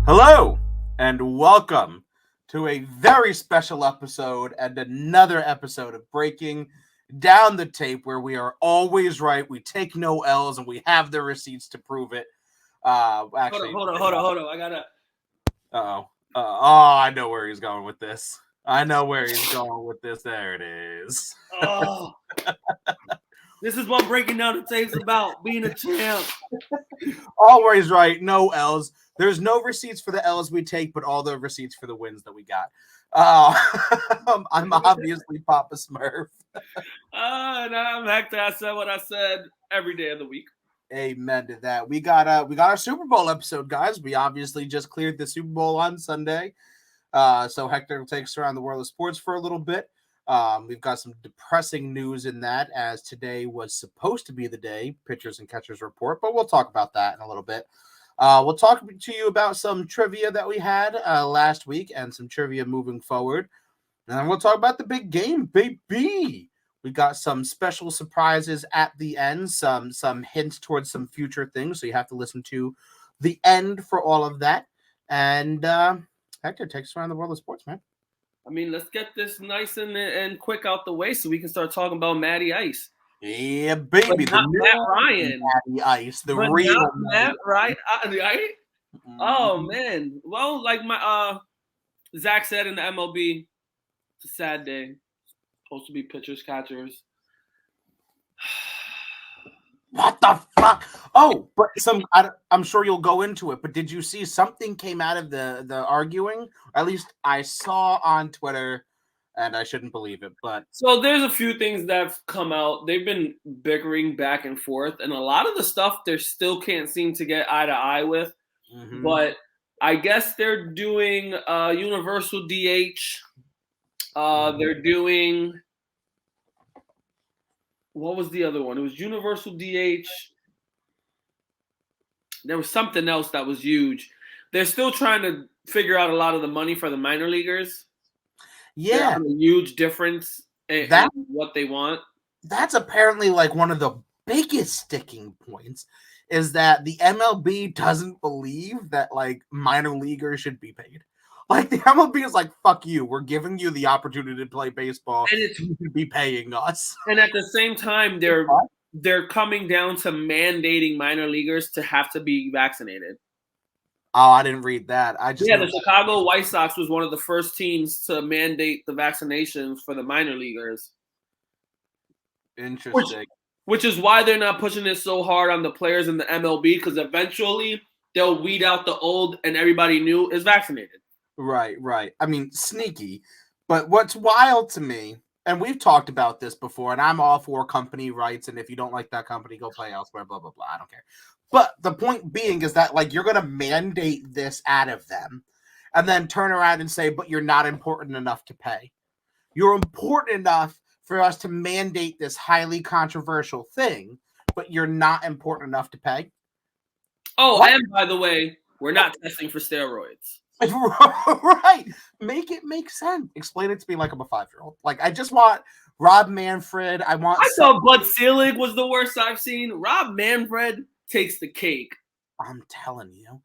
Hello and welcome to a very special episode and another episode of Breaking Down the Tape, where we are always right, we take no L's, and we have the receipts to prove it. Hold on. I gotta. I know where he's going with this. There it is. Oh, this is what breaking down the tape's about. Being a champ. Always right, no L's. There's no receipts for the L's we take, but all the receipts for the wins that we got. I'm obviously Papa Smurf. And I'm Hector. I said what I said every day of the week. Amen to that. We got our Super Bowl episode, guys. We obviously just cleared the Super Bowl on Sunday. So Hector takes around the world of sports for a little bit. We've got some depressing news in that, as today was supposed to be the day, pitchers and catchers report, but we'll talk about that in a little bit. We'll talk to you about some trivia that we had last week and some trivia moving forward. And then we'll talk about the big game, baby. We got some special surprises at the end, some hints towards some future things. So you have to listen to the end for all of that. And Hector takes us around the world of sports, man. I mean, let's get this nice and quick out the way so we can start talking about Matty Ice. Yeah, baby. But not Matt Ryan. Matty Ice, the but real not Matt Ryan. Right? Oh, man. Well, like my Zach said in the MLB, it's a sad day. Supposed to be pitchers, catchers. What the fuck? Oh, but I'm sure you'll go into it, but did you see something came out of the arguing? At least I saw on Twitter, and I shouldn't believe it, but... So there's a few things that have come out. They've been bickering back and forth, and a lot of the stuff they still can't seem to get eye to eye with. Mm-hmm. But I guess they're doing universal DH. They're doing... What was the other one? It was universal DH. There was something else that was huge. They're still trying to figure out a lot of the money for the minor leaguers. Yeah. A huge difference in what they want. That's apparently like one of the biggest sticking points, is that the MLB doesn't believe that like minor leaguers should be paid. Like the MLB is like, fuck you. We're giving you the opportunity to play baseball, and you should be paying us. And at the same time, they're coming down to mandating minor leaguers to have to be vaccinated. Oh, I didn't read that. The Chicago White Sox was one of the first teams to mandate the vaccinations for the minor leaguers. Interesting. Which is why they're not pushing it so hard on the players in the MLB, because eventually they'll weed out the old and everybody new is vaccinated. Right. I mean, sneaky. But what's wild to me, and we've talked about this before, and I'm all for company rights, and if you don't like that company, go play elsewhere, blah, blah, blah. I don't care. But the point being is that, like, you're going to mandate this out of them and then turn around and say, but you're not important enough to pay. You're important enough for us to mandate this highly controversial thing, but you're not important enough to pay. Oh, what? And by the way, we're not testing for steroids. Right. Make it make sense. Explain it to me like I'm a 5-year-old. Like, I just want Rob Manfred. I thought Bud Selig was the worst I've seen. Rob Manfred takes the cake. I'm telling you.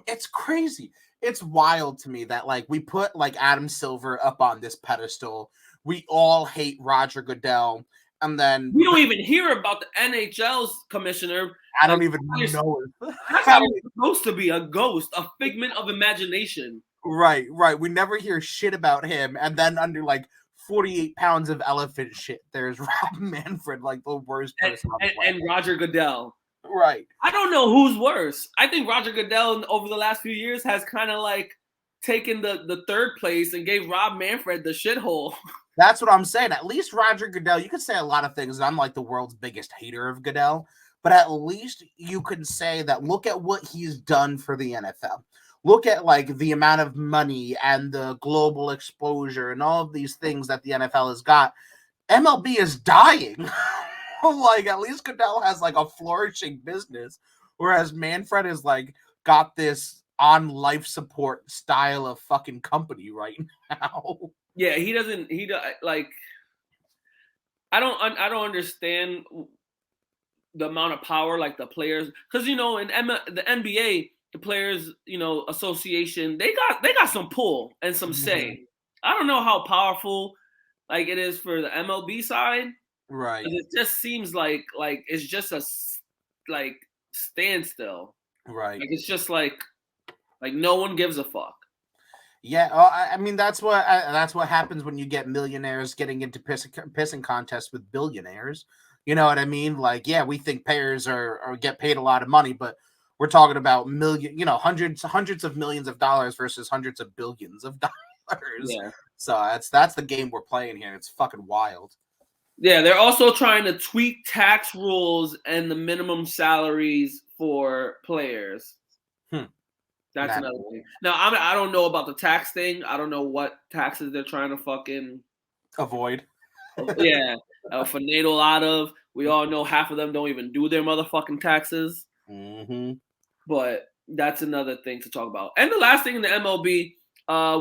It's crazy. It's wild to me that, like, we put, like, Adam Silver up on this pedestal. We all hate Roger Goodell. And then we don't even hear about the NHL's commissioner. I don't even know it. That's supposed to be a ghost, a figment of imagination. Right. We never hear shit about him. And then under like 48 pounds of elephant shit, there's Rob Manfred, like the worst person. And Roger Goodell. Right. I don't know who's worse. I think Roger Goodell over the last few years has kind of like taken the third place and gave Rob Manfred the shithole. That's what I'm saying. At least Roger Goodell, you could say a lot of things. I'm like the world's biggest hater of Goodell. But at least you can say that look at what he's done for the NFL. Look at like the amount of money and the global exposure and all of these things that the NFL has got. MLB is dying. Like at least Goodell has like a flourishing business, whereas Manfred is like got this on life support style of fucking company right now. Yeah, he like. I don't understand the amount of power like the players, because you know in the NBA the players, association, they got some pull and some say. I don't know how powerful like it is for the MLB side. Right. It just seems like it's just a like standstill. Right. Like it's just like no one gives a fuck. Yeah, I mean that's what happens when you get millionaires getting into pissing contests with billionaires. You know what I mean? Like, yeah, we think players are get paid a lot of money, but we're talking about hundreds of millions of dollars versus hundreds of billions of dollars. Yeah. So that's the game we're playing here. It's fucking wild. Yeah, they're also trying to tweak tax rules and the minimum salaries for players. That's another thing. Now, I don't know about the tax thing. I don't know what taxes they're trying to fucking avoid. Yeah, finagle out of. We all know half of them don't even do their motherfucking taxes. Mm-hmm. But that's another thing to talk about. And the last thing in the MLB,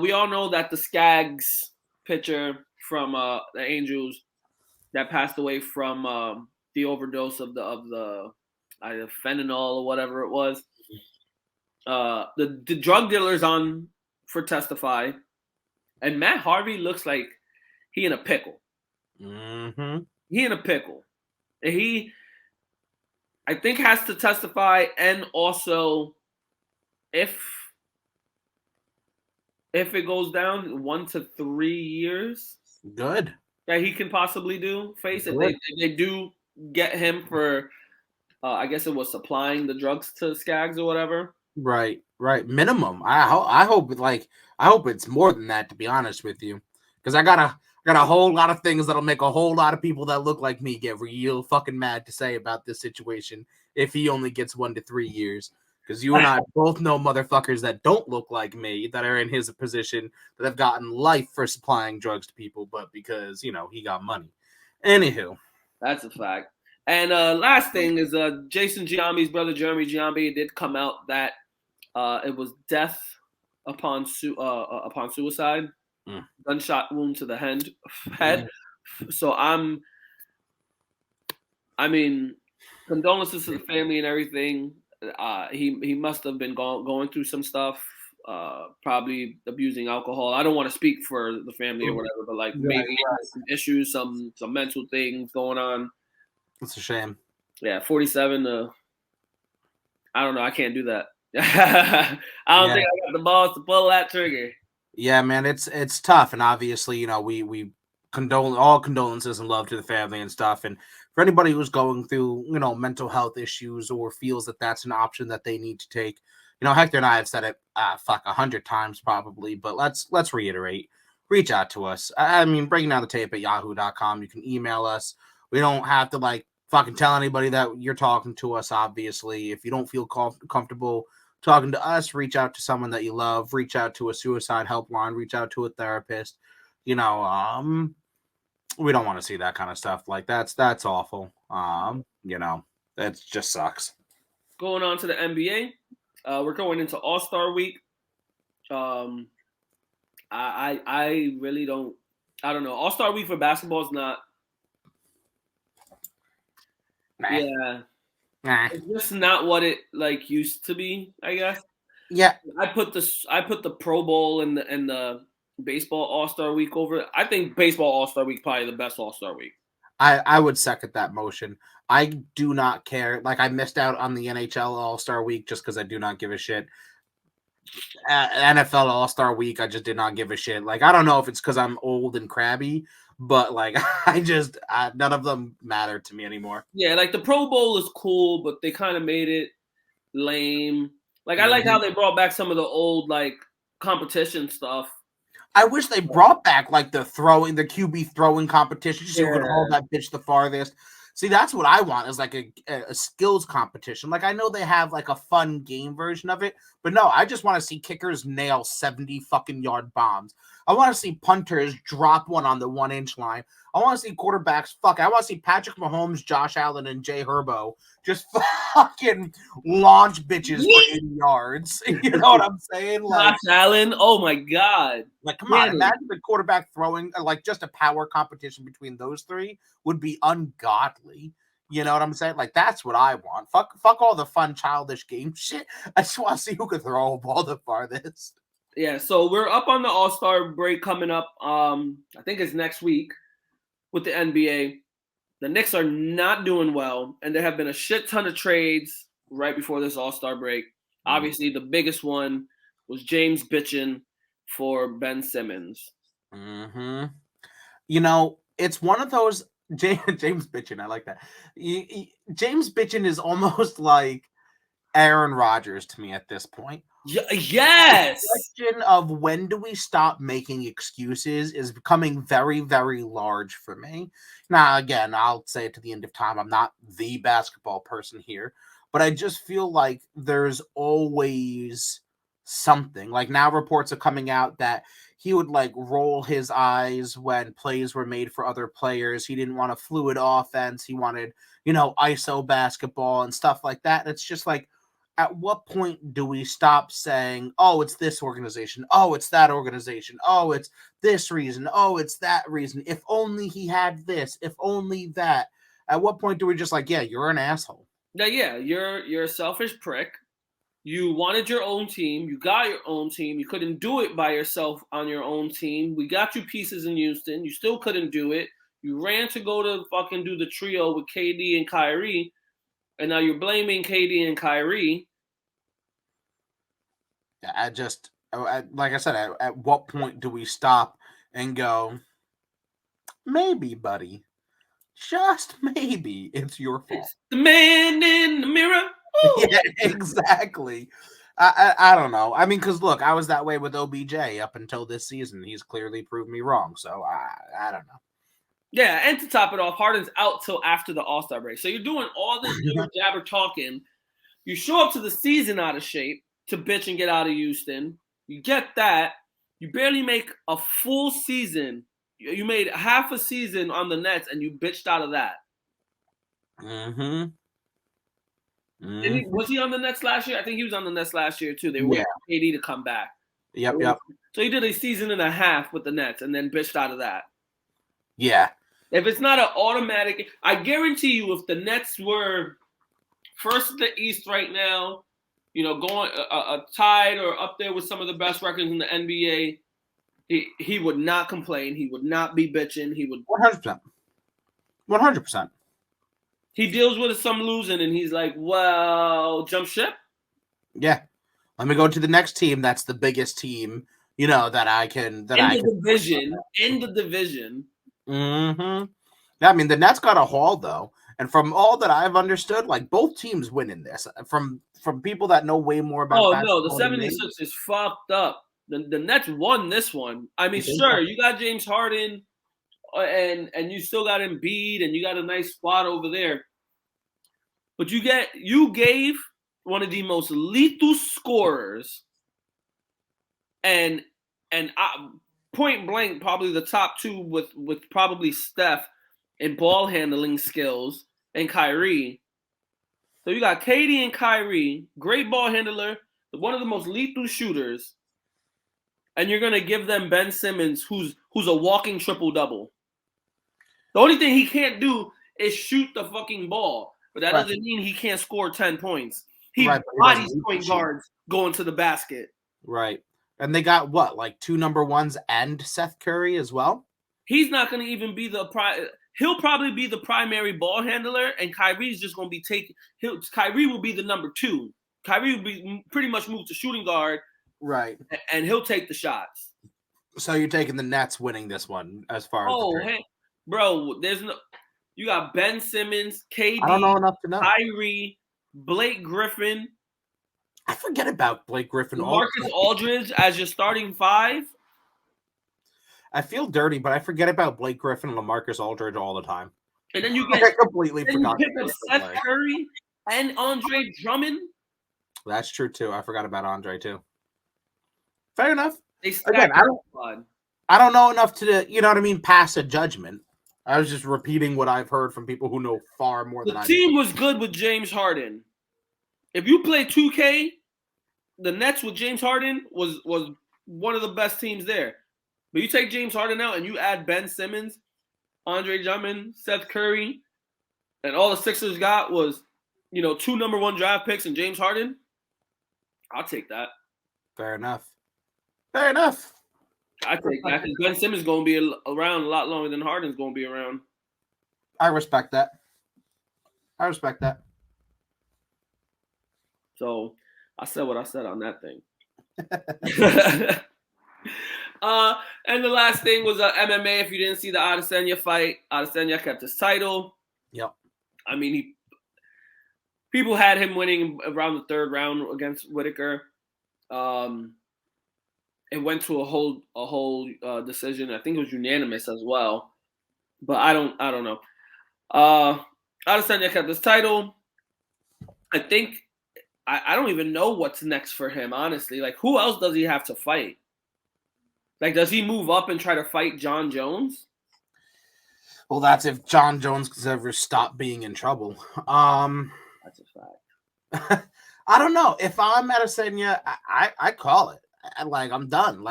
we all know that the Skaggs pitcher from the Angels that passed away from the overdose of the either fentanyl or whatever it was. The drug dealer's on for testify, and Matt Harvey looks like he in a pickle. Mm-hmm. He in a pickle. And he, I think, has to testify, and also if it goes down 1 to 3 years, good that he can possibly face it. They do get him for, I guess it was supplying the drugs to Skaggs or whatever. Right. Minimum. I hope it's more than that, to be honest with you, because I got a whole lot of things that'll make a whole lot of people that look like me get real fucking mad to say about this situation if he only gets 1 to 3 years. Because you and I both know motherfuckers that don't look like me that are in his position that have gotten life for supplying drugs to people, but because he got money. Anywho, that's a fact. And last thing is Jason Giambi's brother Jeremy Giambi did come out that it was death upon suicide, gunshot wound to the head. So I mean, condolences to the family and everything. He must have been going through some stuff, probably abusing alcohol. I don't want to speak for the family or whatever, but maybe some issues, some mental things going on. It's a shame. Yeah, 47. I don't know. I can't do that. I don't think I got the balls to pull that trigger. Yeah, man, it's tough, and obviously, we condole all condolences and love to the family and stuff. And for anybody who's going through, mental health issues or feels that that's an option that they need to take, Hector and I have said it 100 times probably, but let's reiterate. Reach out to us. I mean, breaking down the tape at yahoo.com. You can email us. We don't have to fucking tell anybody that you're talking to us. Obviously, if you don't feel comfortable talking to us, reach out to someone that you love. Reach out to a suicide helpline. Reach out to a therapist. We don't want to see that kind of stuff. That's awful. That just sucks. Going on to the NBA, we're going into All-Star Week. I really don't. I don't know. All-Star Week for basketball is not. Yeah. It's just not what it used to be, I guess. Yeah. I put the Pro Bowl and the baseball All-Star Week over. I think baseball All-Star Week probably the best All-Star Week. I would second that motion. I do not care. I missed out on the NHL All-Star Week just because I do not give a shit. NFL All-Star Week, I just did not give a shit. I don't know if it's because I'm old and crabby, but none of them matter to me anymore. Yeah, the Pro Bowl is cool, but they kind of made it lame. I like how they brought back some of the old competition stuff. I wish they brought back the QB throwing competition, so you could hold that bitch the farthest. See, that's what I want is a skills competition. I know they have a fun game version of it, but no, I just want to see kickers nail 70 fucking yard bombs. I want to see punters drop one on the 1-inch line. I want to see quarterbacks I want to see Patrick Mahomes, Josh Allen, and Jay Herbo just fucking launch bitches for 80 yards. You know what I'm saying? Josh Allen, oh my god! Come on, imagine the quarterback throwing just a power competition between those three would be ungodly. You know what I'm saying? Like, that's what I want. Fuck all the fun, childish game shit. I just want to see who can throw a ball the farthest. Yeah, so we're up on the All-Star break coming up. I think it's next week with the NBA. The Knicks are not doing well, and there have been a shit ton of trades right before this All-Star break. Obviously, the biggest one was James bitching for Ben Simmons. Mm-hmm. You know, it's one of those James bitching. I like that. James bitching is almost like Aaron Rodgers to me at this point. Yes. The question of when do we stop making excuses is becoming very, very large for me. Now, again, I'll say it to the end of time. I'm not the basketball person here, but I just feel like there's always something. Like now reports are coming out that he would like roll his eyes when plays were made for other players. He didn't want a fluid offense. He wanted, ISO basketball and stuff like that. And it's just like, at what point do we stop saying, oh, it's this organization, oh, it's that organization, oh, it's this reason, oh, it's that reason, if only he had this, if only that? At what point do we just like, yeah, you're an asshole? Yeah, you're a selfish prick. You wanted your own team. You got your own team. You couldn't do it by yourself on your own team. We got you pieces in Houston. You still couldn't do it. You ran to go to fucking do the trio with KD and Kyrie, and now you're blaming KD and Kyrie. Like I said, at what point do we stop and go, maybe, buddy, just maybe it's your fault? It's the man in the mirror. Yeah, exactly. I don't know. I mean, because look, I was that way with OBJ up until this season. He's clearly proved me wrong. So I don't know. Yeah, and to top it off, Harden's out till after the All-Star break. So you're doing all this jabber talking. You show up to the season out of shape to bitch and get out of Houston. You get that. You barely make a full season. You made half a season on the Nets, and you bitched out of that. Mm-hmm. Was he on the Nets last year? I think he was on the Nets last year, too. They were waiting for KD to come back. Yep. So he did a season and a half with the Nets and then bitched out of that. Yeah. If it's not an automatic, I guarantee you if the Nets were first in the East right now, going tied or up there with some of the best records in the NBA, he would not complain. He would not be bitching. He would 100%. 100%. He deals with some losing, and he's like, "Well, jump ship." Yeah, let me go to the next team. That's the biggest team, that I can. In the division. Mm-hmm. Yeah, I mean the Nets got a haul though, and from all that I've understood, like both teams win in this. From people that know way more about. Oh no, the 76 is fucked up. The Nets won this one. I mean, sure, you got James Harden. And you still got Embiid, and you got a nice squad over there. But you gave one of the most lethal scorers, and point blank, probably the top two with probably Steph in ball handling skills and Kyrie. So you got KD and Kyrie, great ball handler, one of the most lethal shooters, and you're gonna give them Ben Simmons, who's a walking triple double. The only thing he can't do is shoot the fucking ball. But that doesn't mean he can't score 10 points. He bodies point guards going to the basket. Right. And they got what, like 2 number ones and Seth Curry as well? He's not going to even be he'll probably be the primary ball handler, and Kyrie's just going to be Kyrie will be the number 2. Kyrie will be pretty much moved to shooting guard. Right. And he'll take the shots. So you're taking the Nets winning this one as far as bro, you got Ben Simmons, KD, I don't know enough to know. Kyrie, Blake Griffin. I forget about Blake Griffin. Marcus Aldridge as your starting 5. I feel dirty, but I forget about Blake Griffin and LaMarcus Aldridge all the time. And then you I completely forgot. You pick up Seth Curry and Andre Drummond. That's true too. I forgot about Andre too. Fair enough. Again, I don't know enough to, pass a judgment. I was just repeating what I've heard from people who know far more than I do. The team was good with James Harden. If you play 2K, the Nets with James Harden was one of the best teams there. But you take James Harden out and you add Ben Simmons, Andre Drummond, Seth Curry, and all the Sixers got was, 2 number 1 draft picks and James Harden, I'll take that. Fair enough. Fair enough. I take that because Ben Simmons is going to be around a lot longer than Harden's going to be around. I respect that. I respect that. So I said what I said on that thing. And the last thing was MMA. If you didn't see the Adesanya fight, Adesanya kept his title. Yep. I mean, people had him winning around the 3rd round against Whitaker. It went to a whole decision. I think it was unanimous as well, but I don't know. Adesanya kept his title. I think I don't even know what's next for him, honestly. Like, who else does he have to fight? Like, does he move up and try to fight John Jones? Well, that's if John Jones could ever stop being in trouble. That's a fact. I don't know. If I'm Adesanya, I call it. I'm done.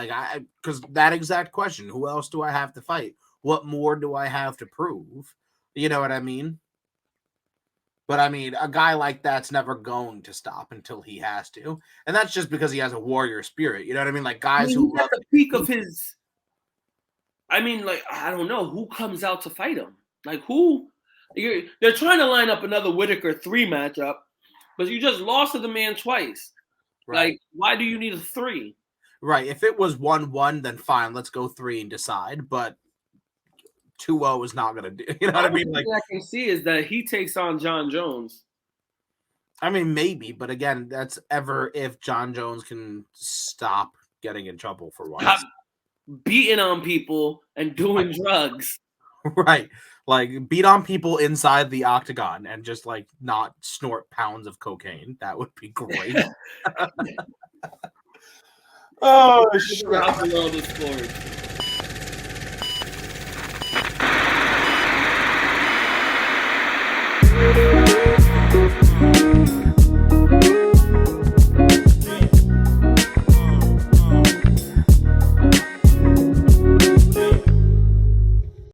Because that exact question, who else do I have to fight? What more do I have to prove? You know what I mean? But I mean, a guy like that's never going to stop until he has to. And that's just because he has a warrior spirit. You know what I mean? Like guys who at the peak of his, I don't know who comes out to fight him. Like who? They're trying to line up another Whitaker 3 matchup, but you just lost to the man twice. Right. Like, why do you need a 3? Right. If it was 1-1, then fine. Let's go 3 and decide. But 2-0 is not going to do. You know what I mean? Like, I can see is that he takes on John Jones. I mean, maybe. But again, that's ever if John Jones can stop getting in trouble for once. Stop beating on people and doing drugs. Right. Like, beat on people inside the octagon and just, not snort pounds of cocaine. That would be great. Oh, shit. Around the world of sports.